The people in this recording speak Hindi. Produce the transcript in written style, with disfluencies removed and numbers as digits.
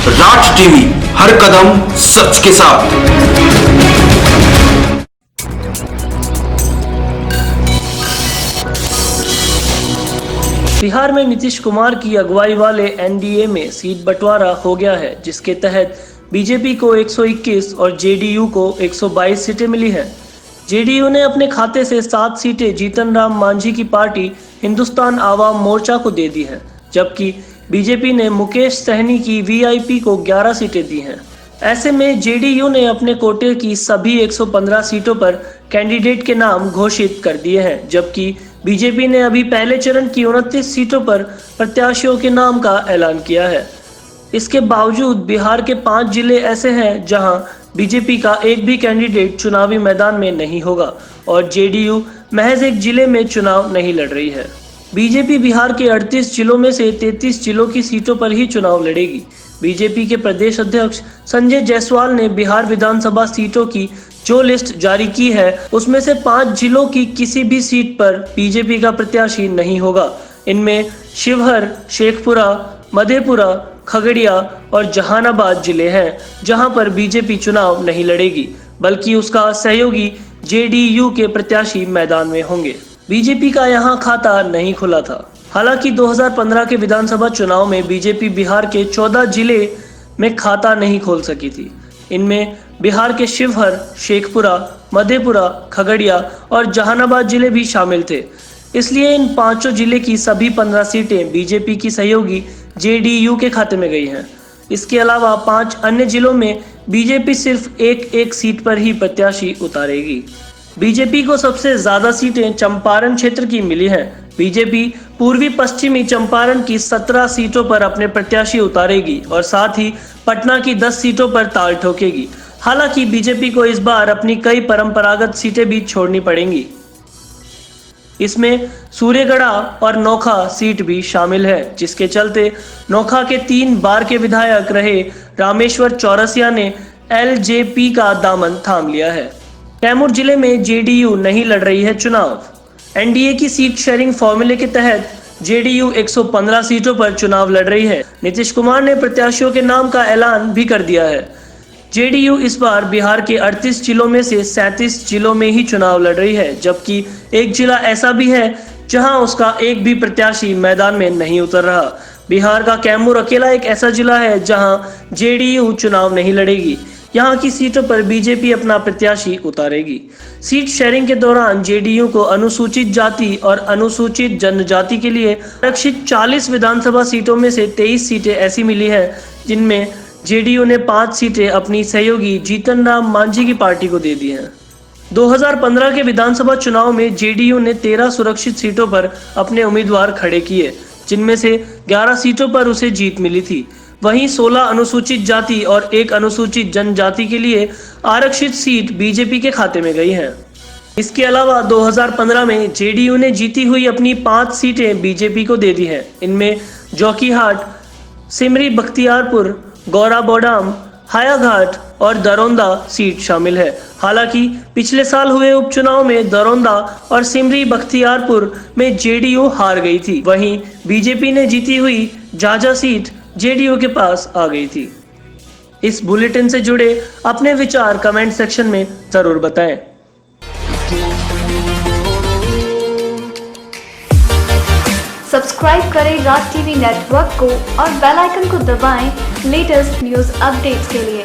राज टीवी, हर कदम सच के साथ। बिहार में नीतीश कुमार की अगुवाई वाले एनडीए में सीट बंटवारा हो गया है, जिसके तहत बीजेपी को 121 और जेडीयू को 122 सीटें मिली हैं। जेडीयू ने अपने खाते से 7 सीटें जीतन राम मांझी की पार्टी हिंदुस्तान आवाम मोर्चा को दे दी हैं, जबकि बीजेपी ने मुकेश सहनी की वीआईपी को 11 सीटें दी हैं। ऐसे में जेडीयू ने अपने कोटे की सभी 115 सीटों पर कैंडिडेट के नाम घोषित कर दिए हैं, जबकि बीजेपी ने अभी पहले चरण की 29 सीटों पर प्रत्याशियों के नाम का ऐलान किया है। इसके बावजूद बिहार के 5 जिले ऐसे हैं जहां बीजेपी का एक भी कैंडिडेट चुनावी मैदान में नहीं होगा और जेडीयू महज एक जिले में चुनाव नहीं लड़ रही है। बीजेपी बिहार के 38 जिलों में से 33 जिलों की सीटों पर ही चुनाव लड़ेगी। बीजेपी के प्रदेश अध्यक्ष संजय जायसवाल ने बिहार विधानसभा सीटों की जो लिस्ट जारी की है, उसमें से 5 जिलों की किसी भी सीट पर बीजेपी का प्रत्याशी नहीं होगा। इनमें शिवहर, शेखपुरा, मधेपुरा, खगड़िया और जहानाबाद जिले हैं, जहां पर बीजेपी चुनाव नहीं लड़ेगी, बल्कि उसका सहयोगी जेडीयू के प्रत्याशी मैदान में होंगे। बीजेपी का यहां खाता नहीं खुला था। हालांकि 2015 के विधानसभा चुनाव में बीजेपी बिहार के 14 जिले में खाता नहीं खोल सकी थी। इनमें बिहार के शिवहर, शेखपुरा, मधेपुरा, खगड़िया और जहानाबाद जिले भी शामिल थे। इसलिए इन 5 जिले की सभी 15 सीटें बीजेपी की सहयोगी जेडीयू के खाते में गई हैं। इसके अलावा 5 अन्य जिलों में बीजेपी सिर्फ एक सीट पर ही प्रत्याशी उतारेगी। बीजेपी को सबसे ज्यादा सीटें चंपारण क्षेत्र की मिली हैं। बीजेपी पूर्वी पश्चिमी चंपारण की 17 सीटों पर अपने प्रत्याशी उतारेगी और साथ ही पटना की 10 सीटों पर ताल ठोकेगी। हालांकि बीजेपी को इस बार अपनी कई परंपरागत सीटें भी छोड़नी पड़ेंगी। इसमें सूर्यगढ़ा और नोखा सीट भी शामिल है, जिसके चलते नोखा के 3 बार के विधायक रहे रामेश्वर चौरसिया ने एलजेपी का दामन थाम लिया है। कैमूर जिले में जेडीयू नहीं लड़ रही है चुनाव। एनडीए की सीट शेयरिंग फॉर्मूले के तहत जेडीयू 115 सीटों पर चुनाव लड़ रही है। नीतीश कुमार ने प्रत्याशियों के नाम का ऐलान भी कर दिया है। जेडीयू इस बार बिहार के 38 जिलों में से 37 जिलों में ही चुनाव लड़ रही है, जबकि एक जिला ऐसा भी है जहां उसका एक भी प्रत्याशी मैदान में नहीं उतर रहा। बिहार का कैमूर अकेला एक ऐसा जिला है जहां जेडीयू चुनाव नहीं लड़ेगी। यहाँ की सीटों पर बीजेपी अपना प्रत्याशी उतारेगी। सीट शेयरिंग के दौरान जेडीयू को अनुसूचित जाति और अनुसूचित जनजाति के लिए आरक्षित 40 विधानसभा सीटों में से 23 सीटें ऐसी मिली हैं जिनमें जेडीयू ने 5 सीटें अपनी सहयोगी जीतन राम मांझी की पार्टी को दे दी हैं। 2015 के विधानसभा चुनाव में जेडीयू ने 13 सुरक्षित सीटों पर अपने उम्मीदवार खड़े किए, जिनमें से 11 सीटों पर उसे जीत मिली थी। वहीं 16 अनुसूचित जाति और 1 अनुसूचित जनजाति के लिए आरक्षित सीट बीजेपी के खाते में गई हैं। इसके अलावा 2015 में जेडीयू ने जीती हुई अपनी 5 सीटें बीजेपी को दे दी हैं। इनमें जोकीहाट, सिमरी बख्तियारपुर, गौराबोडाम, हायाघाट और दरौंदा सीट शामिल है। हालांकि पिछले साल हुए उपचुनाव में दरौंदा और सिमरी बख्तियारपुर में जेडीयू हार गई थी। वहीं बीजेपी ने जीती हुई झाझा सीट जेडीयू के पास आ गई थी। इस बुलेटिन से जुड़े अपने विचार कमेंट सेक्शन में जरूर बताएं। सब्सक्राइब करें राज टीवी नेटवर्क को और बेल आइकन को दबाएं लेटेस्ट न्यूज अपडेट्स के लिए।